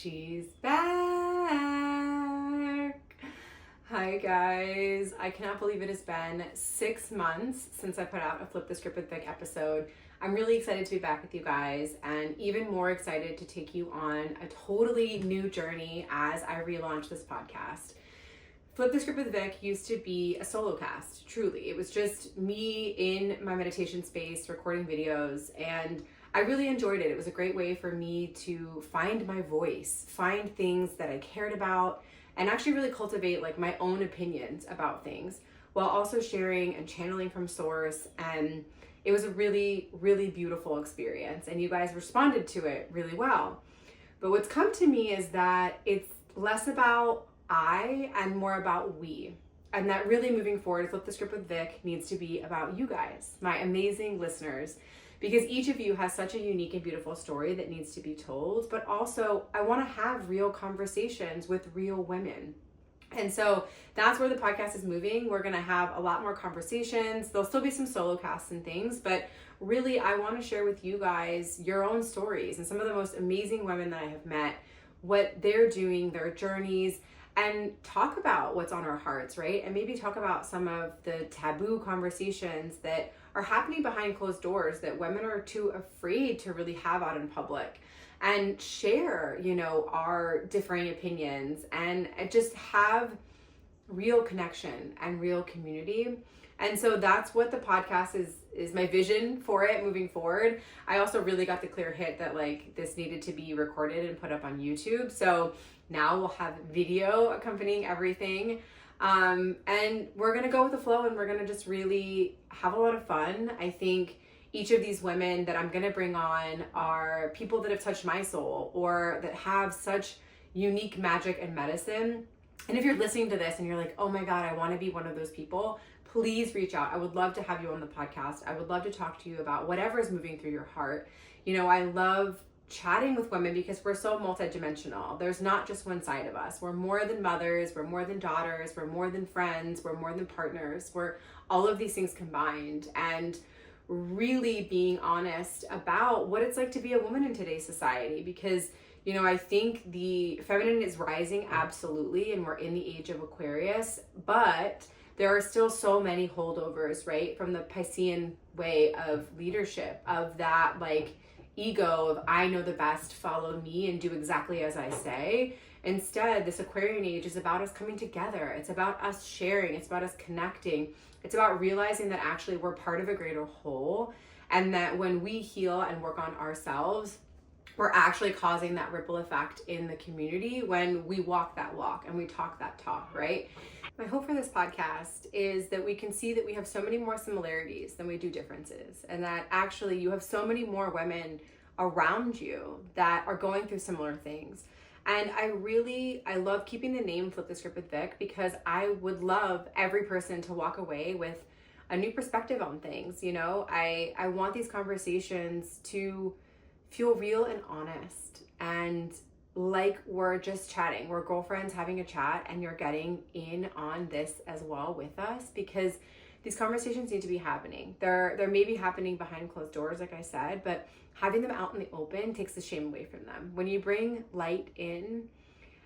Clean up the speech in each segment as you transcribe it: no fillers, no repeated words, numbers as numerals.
She's back. Hi guys. I cannot believe it has been 6 months since I put out a Flip the Script with Vic episode. I'm really excited to be back with you guys and even more excited to take you on a totally new journey as I relaunch this podcast. Flip the Script with Vic used to be a solocast, truly. It was just me in my meditation space recording videos, and I really enjoyed it. It was a great way for me to find my voice, find things that I cared about, and actually really cultivate like my own opinions about things while also sharing and channeling from source. And it was a really, really beautiful experience, and you guys responded to it really well. But what's come to me is that it's less about I and more about we. And that really moving forward, Flip the Script with Vic needs to be about you guys, my amazing listeners, because each of you has such a unique and beautiful story that needs to be told. But also, I want to have real conversations with real women. And so that's where the podcast is moving. We're going to have a lot more conversations. There'll still be some solo casts and things, but really I want to share with you guys your own stories and some of the most amazing women that I have met, what they're doing, their journeys, and talk about what's on our hearts, right? And maybe talk about some of the taboo conversations that are happening behind closed doors that women are too afraid to really have out in public, and share, our differing opinions and just have real connection and real community. And so that's what the podcast is my vision for it moving forward. I also really got the clear hit that like this needed to be recorded and put up on YouTube. So now we'll have video accompanying everything. And we're going to go with the flow, and we're going to just really have a lot of fun. I think each of these women that I'm going to bring on are people that have touched my soul or that have such unique magic and medicine. And if you're listening to this and you're like, oh my God, I want to be one of those people, please reach out. I would love to have you on the podcast. I would love to talk to you about whatever is moving through your heart. I love chatting with women because we're so multidimensional. There's not just one side of us. We're more than mothers, we're more than daughters, we're more than friends, we're more than partners. We're all of these things combined, and really being honest about what it's like to be a woman in today's society, because I think the feminine is rising, absolutely, and we're in the age of Aquarius, but there are still so many holdovers, right, from the Piscean way of leadership, of that like ego of I know the best, follow me and do exactly as I say. Instead, this Aquarian age is about us coming together. It's about us sharing. It's about us connecting. It's about realizing that actually we're part of a greater whole, and that when we heal and work on ourselves, we're actually causing that ripple effect in the community when we walk that walk and we talk that talk, right? My hope for this podcast is that we can see that we have so many more similarities than we do differences, and that actually you have so many more women around you that are going through similar things. And I love keeping the name Flip the Script with Vic because I would love every person to walk away with a new perspective on things. I want these conversations to feel real and honest, and like we're just chatting. We're girlfriends having a chat, and you're getting in on this as well with us, because these conversations need to be happening. They're maybe happening behind closed doors, like I said, but having them out in the open takes the shame away from them. When you bring light in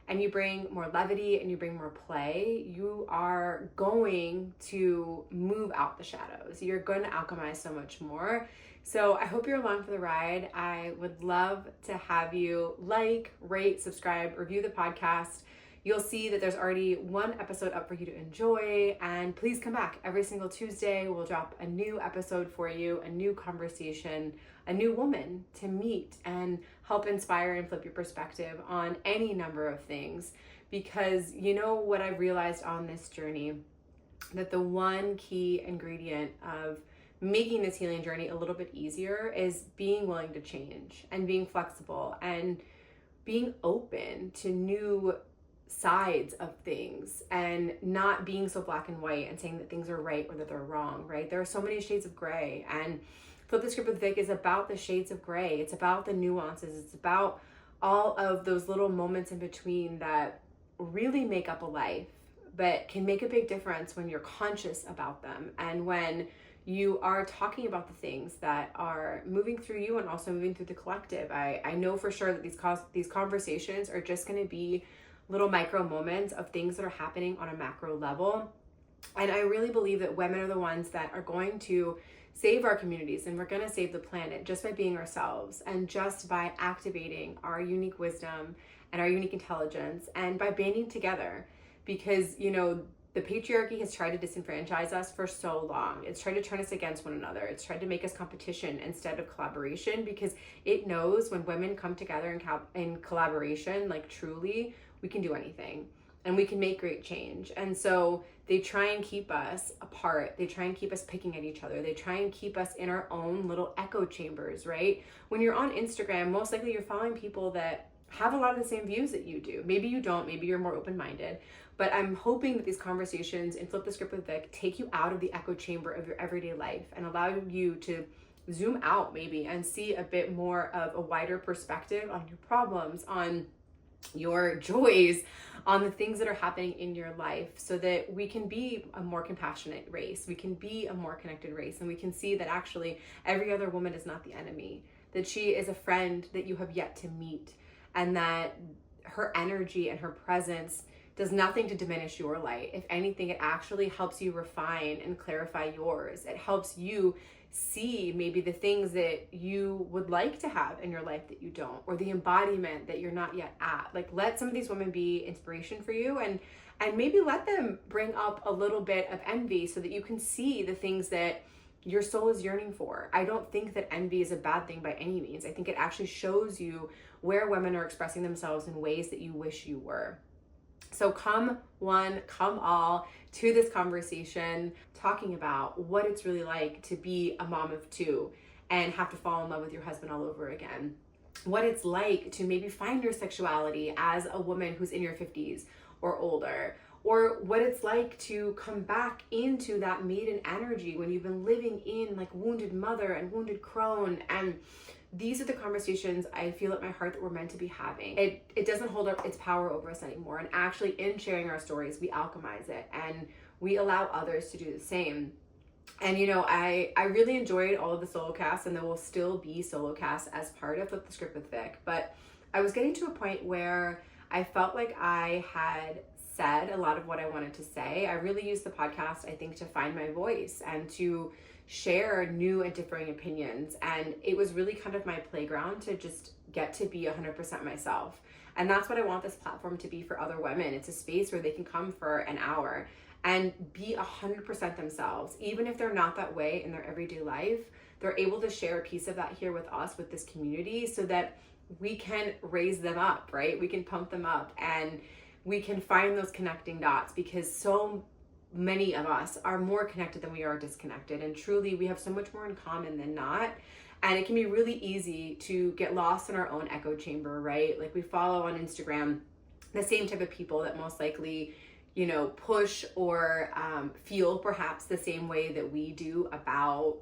and you bring more levity and you bring more play, you are going to move out the shadows. You're going to alchemize so much more. So I hope you're along for the ride. I would love to have you like, rate, subscribe, review the podcast. You'll see that there's already one episode up for you to enjoy, and please come back every single Tuesday. We'll drop a new episode for you, a new conversation, a new woman to meet and help inspire and flip your perspective on any number of things. Because what I've realized on this journey, that the one key ingredient of making this healing journey a little bit easier is being willing to change and being flexible and being open to new sides of things, and not being so black and white and saying that things are right or that they're wrong, right? There are so many shades of gray, and Flip the Script with Vic is about the shades of gray. It's about the nuances. It's about all of those little moments in between that really make up a life, but can make a big difference when you're conscious about them, and when you are talking about the things that are moving through you and also moving through the collective. I know for sure that these conversations are just going to be little micro moments of things that are happening on a macro level. And I really believe that women are the ones that are going to save our communities, and we're going to save the planet just by being ourselves and just by activating our unique wisdom and our unique intelligence and by banding together. Because, you know, the patriarchy has tried to disenfranchise us for so long. It's tried to turn us against one another. It's tried to make us competition instead of collaboration, because it knows when women come together in collaboration, like truly, we can do anything and we can make great change. And so they try and keep us apart. They try and keep us picking at each other. They try and keep us in our own little echo chambers, right? When you're on Instagram, most likely you're following people that have a lot of the same views that you do. Maybe you don't, maybe you're more open-minded, but I'm hoping that these conversations in Flip the Script with Vic take you out of the echo chamber of your everyday life and allow you to zoom out maybe and see a bit more of a wider perspective on your problems, on your joys, on the things that are happening in your life, so that we can be a more compassionate race, we can be a more connected race, and we can see that actually every other woman is not the enemy, that she is a friend that you have yet to meet, and that her energy and her presence does nothing to diminish your light. If anything, it actually helps you refine and clarify yours. It helps you see maybe the things that you would like to have in your life that you don't, or the embodiment that you're not yet at. Like, let some of these women be inspiration for you, and maybe let them bring up a little bit of envy so that you can see the things that your soul is yearning for. I don't think that envy is a bad thing by any means. I think it actually shows you where women are expressing themselves in ways that you wish you were. So come one, come all to this conversation, talking about what it's really like to be a mom of two and have to fall in love with your husband all over again. What it's like to maybe find your sexuality as a woman who's in your 50s or older, or what it's like to come back into that maiden energy when you've been living in like wounded mother and wounded crone. And these are the conversations I feel at my heart that we're meant to be having. It doesn't hold up its power over us anymore. And actually, in sharing our stories, we alchemize it and we allow others to do the same. And you know, I really enjoyed all of the solocasts, and there will still be solocasts as part of Flip the Script with Vic. But I was getting to a point where I felt like I had said a lot of what I wanted to say. I really used the podcast, I think, to find my voice and to share new and differing opinions. And it was really kind of my playground to just get to be 100% myself. And that's what I want this platform to be for other women. It's a space where they can come for an hour and be 100% themselves. Even if they're not that way in their everyday life, they're able to share a piece of that here with us, with this community, so that we can raise them up, right? We can pump them up and we can find those connecting dots, because so many of us are more connected than we are disconnected. And truly, we have so much more in common than not. And it can be really easy to get lost in our own echo chamber, right? Like, we follow on Instagram the same type of people that most likely, you know, push or feel perhaps the same way that we do about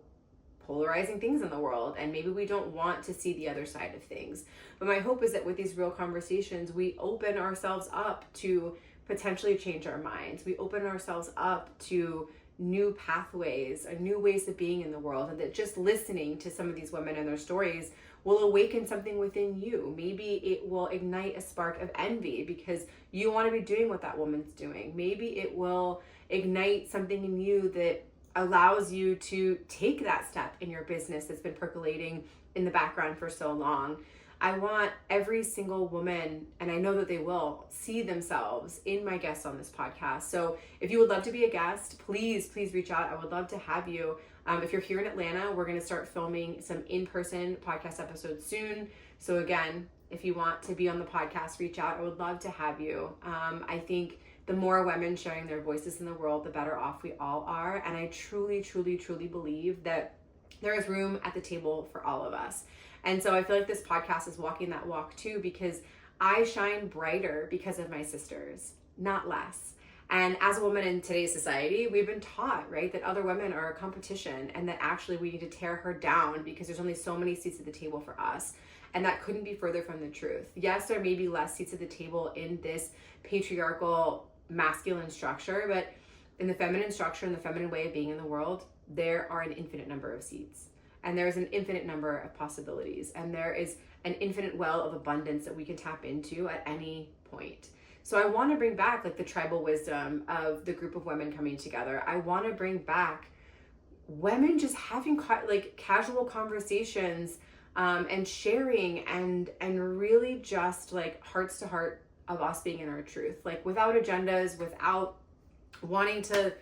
polarizing things in the world. And maybe we don't want to see the other side of things. But my hope is that with these real conversations, we open ourselves up to potentially change our minds. We open ourselves up to new pathways or new ways of being in the world, and that just listening to some of these women and their stories will awaken something within you. Maybe it will ignite a spark of envy because you want to be doing what that woman's doing. Maybe it will ignite something in you that allows you to take that step in your business that's been percolating in the background for so long. I want every single woman, and I know that they will, see themselves in my guests on this podcast. So if you would love to be a guest, please reach out. I would love to have you. If you're here in Atlanta, we're going to start filming some in-person podcast episodes soon. So again, if you want to be on the podcast, reach out. I would love to have you. I think the more women sharing their voices in the world, the better off we all are. And I truly believe that there is room at the table for all of us. And so I feel like this podcast is walking that walk too, because I shine brighter because of my sisters, not less. And as a woman in today's society, we've been taught, right, that other women are a competition and that actually we need to tear her down because there's only so many seats at the table for us. And that couldn't be further from the truth. Yes, there may be less seats at the table in this patriarchal masculine structure, but in the feminine structure and the feminine way of being in the world, there are an infinite number of seeds, and there's an infinite number of possibilities, and there is an infinite well of abundance that we can tap into at any point. So I want to bring back like the tribal wisdom of the group of women coming together. I want to bring back women just having like casual conversations, and sharing, and really just like hearts to heart of us being in our truth, like without agendas, without wanting to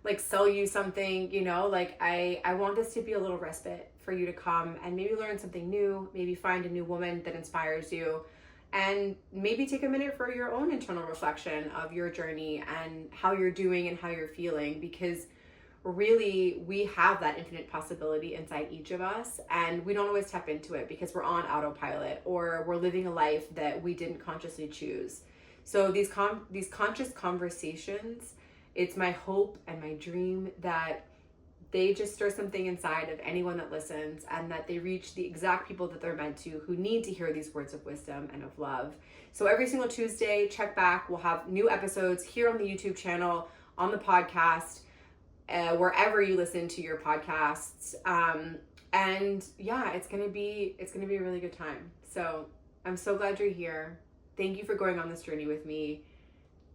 like sell you something, you know, like I want this to be a little respite for you to come and maybe learn something new, maybe find a new woman that inspires you, and maybe take a minute for your own internal reflection of your journey and how you're doing and how you're feeling, because really we have that infinite possibility inside each of us, and we don't always tap into it because we're on autopilot or we're living a life that we didn't consciously choose. So these conscious conversations, it's my hope and my dream that they just stir something inside of anyone that listens, and that they reach the exact people that they're meant to, who need to hear these words of wisdom and of love. So every single Tuesday, check back. We'll have new episodes here on the YouTube channel, on the podcast, wherever you listen to your podcasts. And yeah, it's gonna be a really good time. So I'm so glad you're here. Thank you for going on this journey with me.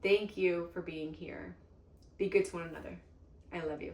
Thank you for being here. Be good to one another. I love you.